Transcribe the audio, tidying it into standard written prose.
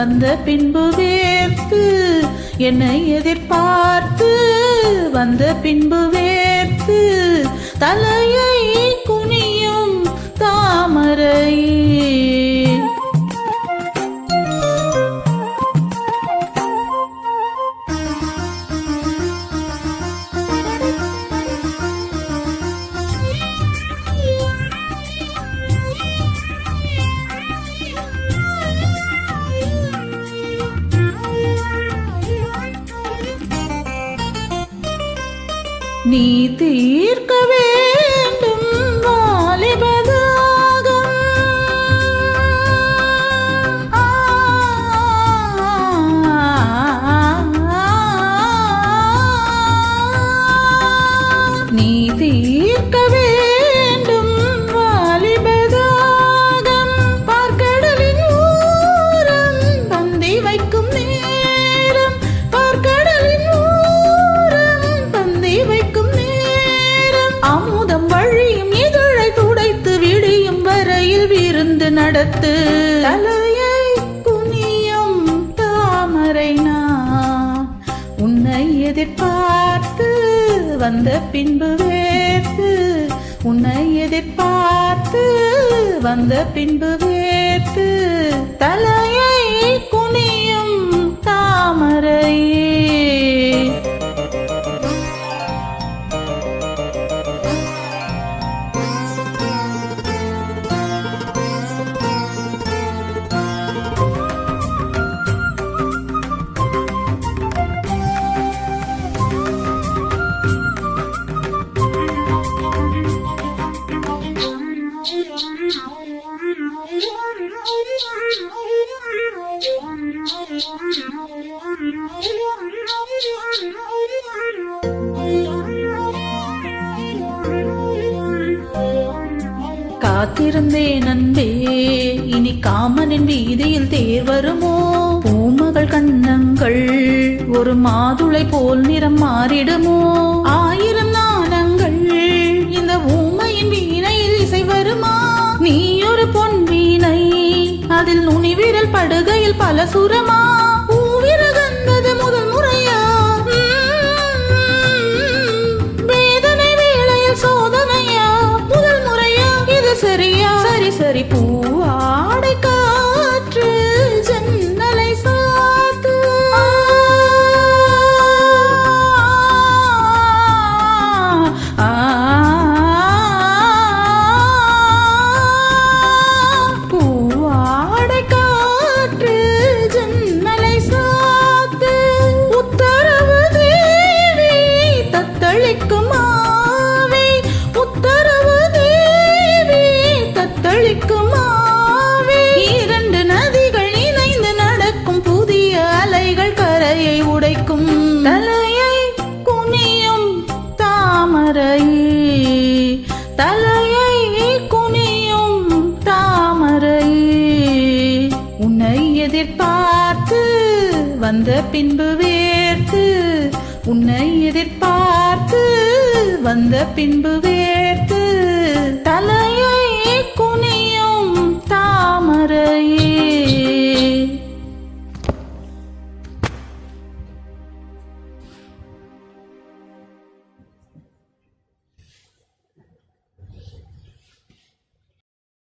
வந்த பின்பு வேர்த்து என்னை எதிர்பார்த்து வந்த பின்பு வேர்த்து தலையை குனியும் தாமரை. நீ தீர்க்க வேண்டும் வாலிபதாகம். நீ தீர்க்க வேண்டும் வாலிபதாகம். பார்க்கடலின் ஓரம் பந்தி வைக்கும் நேரம். பார்க்கடலின் ஓரம் பந்தி வைக்கும் நேரம். அமுதம் வழியும் இதழை துடைத்து விடியும் வரையில் விருந்து நடத்து. தலையை குனியும் தாமரை நான் உன்னை எதிர்பார்த்து வந்த பின்பு வேர்த்து. உன்னை எதிர்பார்த்து வந்த பின்பு வேர்த்து தலையை குனியும் தாமரை. காத்திருந்தேன் அன்பே, இனி காமனின் வீதியில் தேர் வருமோ? பூமகள் கண்ணங்கள் ஒரு மாதுளை போல் நிறம் மாறிடுமோ? ஆயிரம் நாணங்கள் இந்த ஊமையின் வீணையில் இசை வருமா? நீ ஒரு பொன் வீணை, அதில் நுனி விரல் படுகையில் பல சுரமா? பூவிரகந்தது முதல் முறையா? வேதனை வேளையில் சோதனையா? முதல் முறையா? இது சரியா? சரி சரி. பூவாடை காற்று ஜன்னலை சாத்து. பூவாடை காற்று ஜன்னலை சாத்து. உத்தரவு தேவி தத்தளிக்கும் ஆவி. உத்தரவு தேவி தத்தளிக்கும் ஆவி. இரண்டு நதிகள் இணைந்து நடக்கும் புதிய அலைகள் கரையை உடைக்கும். தலையை குனியும் தாமரை. தலையை குனியும் தாமரை. உன்னை எதிர்பார்த்து வந்த பின்பு வேர்த்து. உன்னை எதிர்பார்த்து வந்த பின்பு வேர்த்து தலையை குனியும் தாமரை.